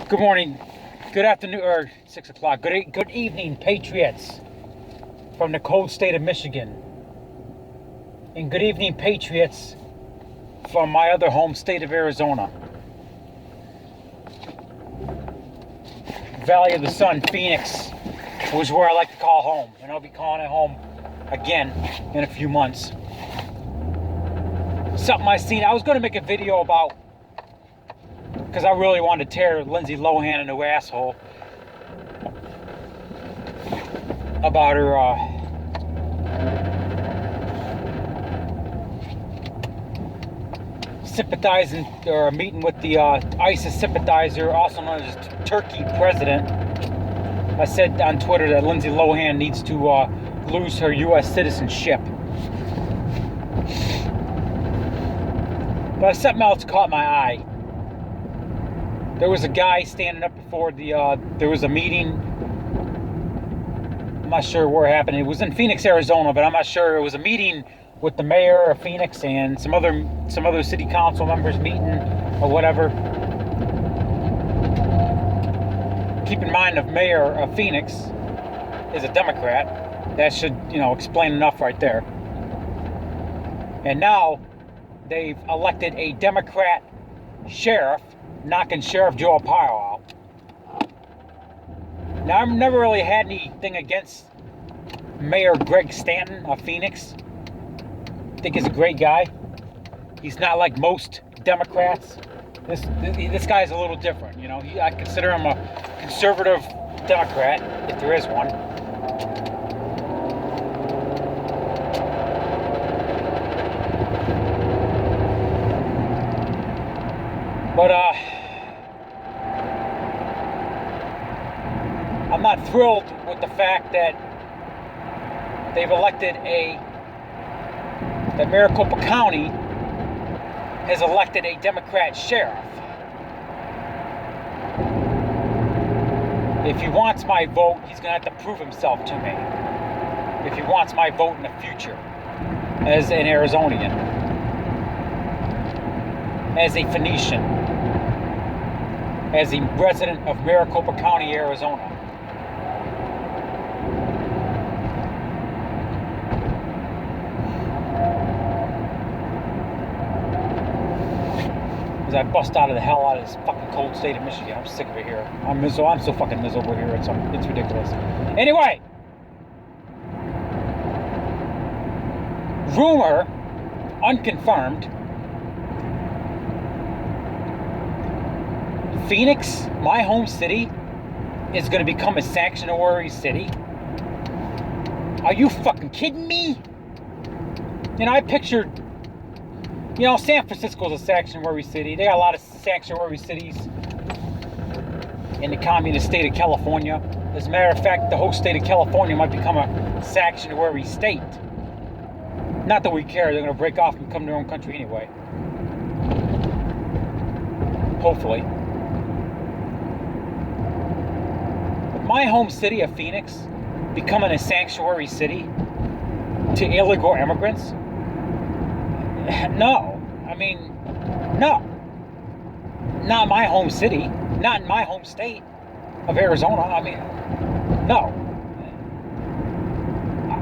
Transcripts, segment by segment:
Good morning, good afternoon, or 6 o'clock. Good evening, Patriots from the cold state of Michigan. And good evening, Patriots from my other home state of Arizona. Valley of the Sun, Phoenix, was where I like to call home. And I'll be calling it home again in a few months. Something I seen, I was going to make a video about, because I really wanted to tear Lindsay Lohan a new asshole about her sympathizing or meeting with the ISIS sympathizer, also known as Turkey president. I said on Twitter that Lindsay Lohan needs to lose her U.S. citizenship. But something else caught my eye. There was a guy standing up before there was a meeting. I'm not sure where it happened. It was in Phoenix, Arizona, but I'm not sure. It was a meeting with the mayor of Phoenix and some other city council members meeting or whatever. Keep in mind, the mayor of Phoenix is a Democrat. That should, explain enough right there. And now they've elected a Democrat sheriff, knocking Sheriff Joe Arpaio out. Now, I've never really had anything against Mayor Greg Stanton of Phoenix. I think he's a great guy. He's not like most Democrats. This guy's a little different, I consider him a conservative Democrat, if there is one. But I'm not thrilled with the fact that they've elected that Maricopa County has elected a Democrat sheriff. If he wants my vote, he's going to have to prove himself to me. If he wants my vote in the future as an Arizonian, as a Phoenician, as a resident of Maricopa County, Arizona. As I bust out of the hell out of this fucking cold state of Michigan. I'm sick of it here. I'm so fucking miserable here. It's ridiculous. Anyway, rumor, unconfirmed, Phoenix, my home city, is going to become a sanctuary city. Are you fucking kidding me? I pictured, San Francisco's a sanctuary city. They got a lot of sanctuary cities in the communist state of California. As a matter of fact, the whole state of California might become a sanctuary state. Not that we care. They're going to break off and become their own country anyway. Hopefully. My home city of Phoenix becoming a sanctuary city to illegal immigrants? No. No. Not my home city. Not in my home state of Arizona. No.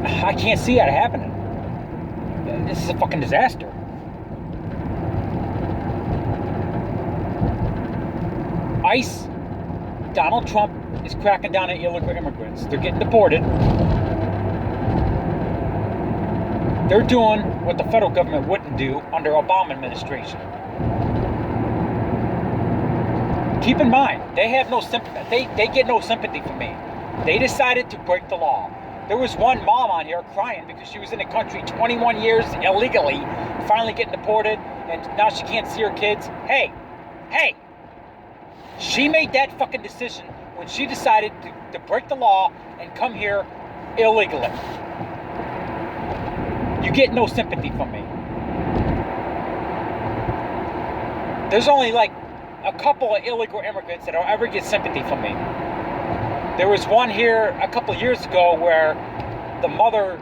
I can't see that happening. This is a fucking disaster. ICE, Donald Trump, is cracking down on illegal immigrants. They're getting deported. They're doing what the federal government wouldn't do under Obama administration. Keep in mind, they have no sympathy. They get no sympathy from me. They decided to break the law. There was one mom on here crying because she was in the country 21 years illegally, finally getting deported, and now she can't see her kids. Hey, she made that fucking decision when she decided to break the law and come here illegally. You get no sympathy from me. There's only like a couple of illegal immigrants that'll ever get sympathy from me. There was one here a couple of years ago where the mother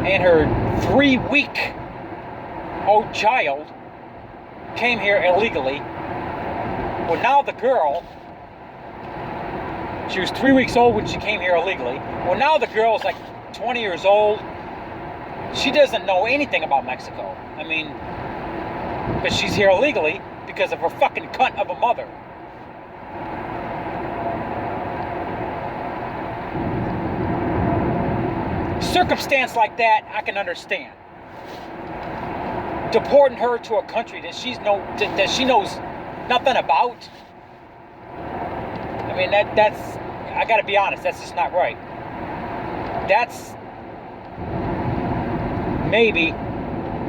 and her 3-week-old child came here illegally Well, now the girl, she was 3 weeks old when she came here illegally. Well, now the girl is like 20 years old. She doesn't know anything about Mexico. I mean, but she's here illegally because of her fucking cunt of a mother. Circumstance like that, I can understand. Deporting her to a country that she knows nothing about. I mean, that's, I gotta be honest, that's just not right. That's maybe,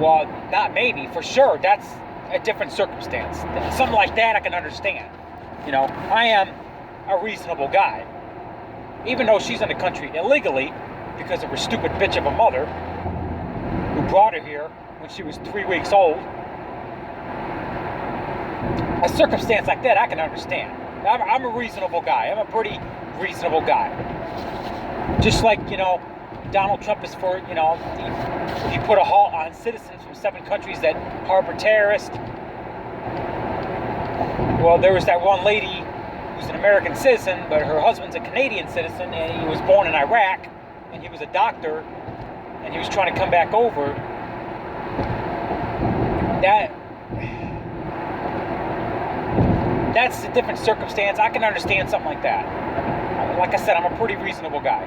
well, not maybe, for sure, that's a different circumstance. Something like that I can understand. You know, I am a reasonable guy. Even though she's in the country illegally because of her stupid bitch of a mother who brought her here when she was 3 weeks old. A circumstance like that I can understand. I'm a reasonable guy. I'm a pretty reasonable guy. Just like, you know, Donald Trump is for, you know, he put a halt on citizens from 7 countries that harbor terrorists. Well, there was that one lady who's an American citizen, but her husband's a Canadian citizen, and he was born in Iraq, and he was a doctor, and he was trying to come back over. That's a different circumstance. I can understand something like that. Like I said, I'm a pretty reasonable guy.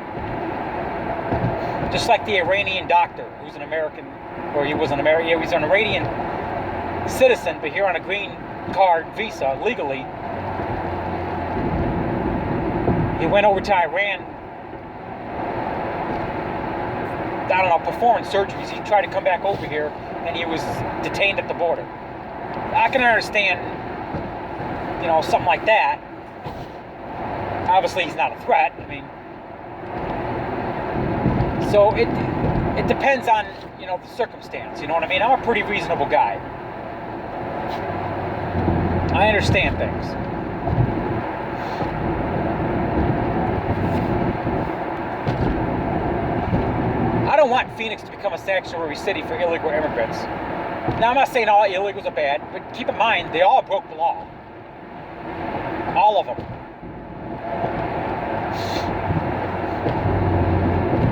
Just like the Iranian doctor, who's an American, or he was an American, yeah, he was an Iranian citizen, but here on a green card visa, legally. He went over to Iran, I don't know, performing surgeries. He tried to come back over here, and he was detained at the border. I can understand, you know, something like that. Obviously, he's not a threat. I mean, so it depends on, you know, the circumstance. You know what I mean? I'm a pretty reasonable guy. I understand things. I don't want Phoenix to become a sanctuary city for illegal immigrants. Now, I'm not saying all illegals are bad, but keep in mind, they all broke the law. All of them.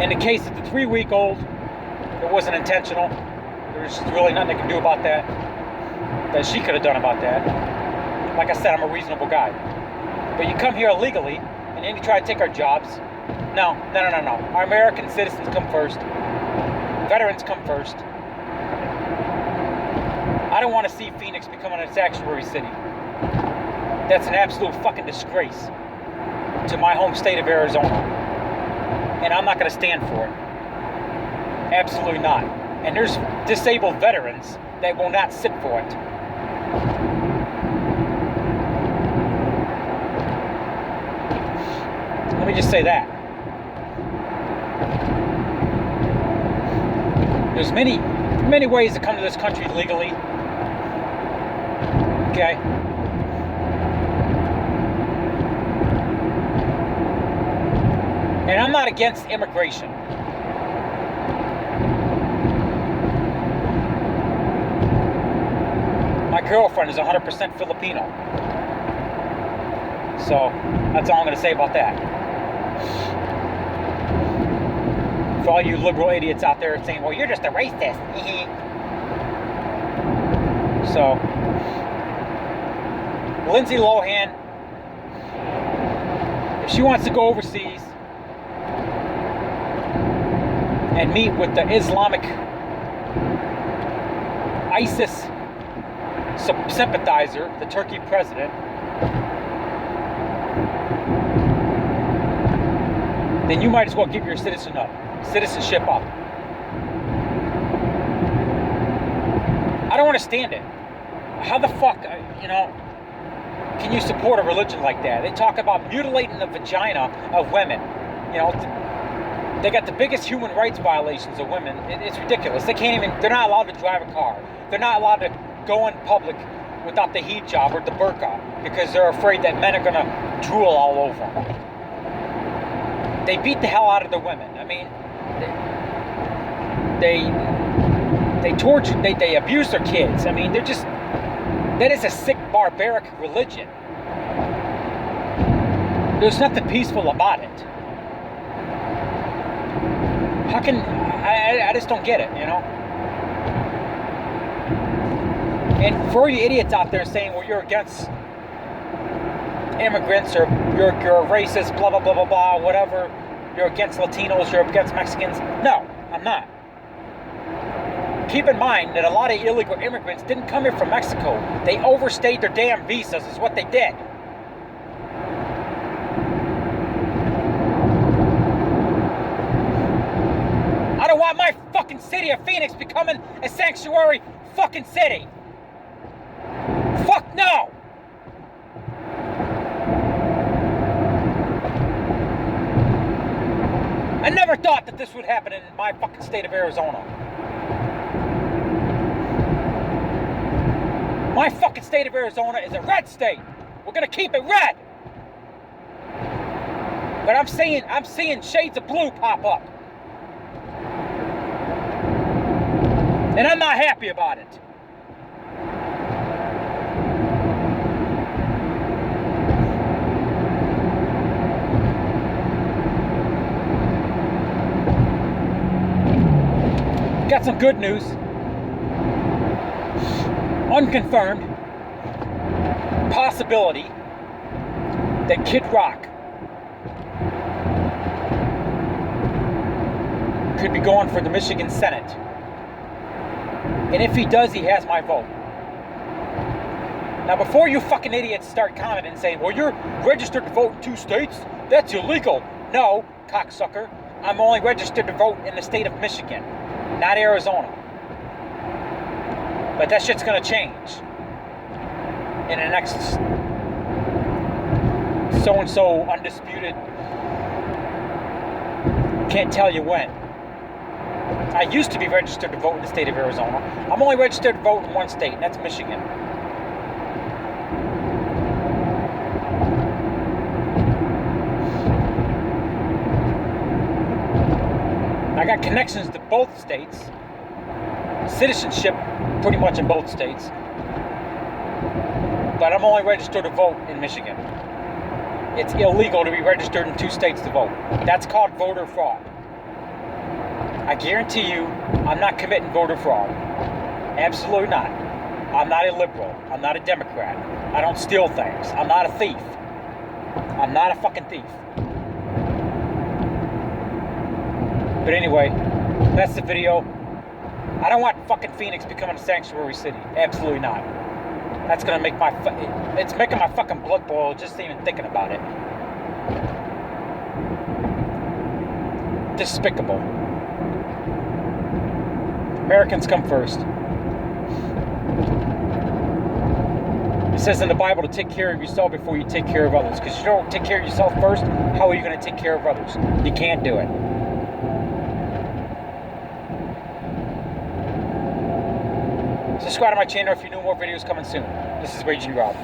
In the case of the 3-week-old, it wasn't intentional. There's really nothing they can do about that she could have done about that. Like I said, I'm a reasonable guy. But you come here illegally, and then you try to take our jobs. No. Our American citizens come first. Veterans come first. I don't want to see Phoenix becoming a sanctuary city. That's an absolute fucking disgrace to my home state of Arizona. And I'm not going to stand for it. Absolutely not. And there's disabled veterans that will not sit for it. Let me just say that. There's many ways to come to this country legally. Okay? And I'm not against immigration. My girlfriend is 100% Filipino. So, that's all I'm going to say about that. For all you liberal idiots out there saying, well, you're just a racist. So, Lindsay Lohan, if she wants to go overseas and meet with the Islamic ISIS sympathizer, the Turkey president, then you might as well give your citizenship up. I don't understand it. How the fuck, you know, can you support a religion like that? They talk about mutilating the vagina of women. You know, they got the biggest human rights violations of women. It's ridiculous. They're not allowed to drive a car. They're not allowed to go in public without the hijab or the burqa because they're afraid that men are going to drool all over them. They beat the hell out of the women. I mean, they torture, they abuse their kids. I mean, they're just That is a sick, barbaric religion. There's nothing peaceful about it. How can... I just don't get it, you know? And for you idiots out there saying, well, you're against immigrants, or you're a racist, blah, blah, blah, blah, blah, whatever. You're against Latinos, you're against Mexicans. No, I'm not. Keep in mind that a lot of illegal immigrants didn't come here from Mexico. They overstayed their damn visas, is what they did. I don't want my fucking city of Phoenix becoming a sanctuary fucking city. Fuck no! I never thought that this would happen in my fucking state of Arizona. My fucking state of Arizona is a red state. We're gonna keep it red. But I'm seeing shades of blue pop up. And I'm not happy about it. Got some good news. Unconfirmed possibility that Kid Rock could be going for the Michigan Senate. And if he does, he has my vote. Now, before you fucking idiots start commenting and saying, well, you're registered to vote in 2 states? That's illegal. No, cocksucker. I'm only registered to vote in the state of Michigan, not Arizona. But that shit's gonna change in the next so-and-so undisputed, can't tell you when. I used to be registered to vote in the state of Arizona. I'm only registered to vote in 1 state, and that's Michigan. I got connections to both states. Citizenship pretty much in both states. But I'm only registered to vote in Michigan. It's illegal to be registered in 2 states to vote. That's called voter fraud. I guarantee you, I'm not committing voter fraud. Absolutely not. I'm not a liberal. I'm not a Democrat. I don't steal things. I'm not a thief. I'm not a fucking thief. But anyway, that's the video. I don't want fucking Phoenix becoming a sanctuary city. Absolutely not. That's gonna make it's making my fucking blood boil just even thinking about it. Despicable. Americans come first. It says in the Bible to take care of yourself before you take care of others. Because you don't take care of yourself first, how are you going to take care of others? You can't do it. Subscribe to my channel if you know more videos coming soon. This is Raging Rob.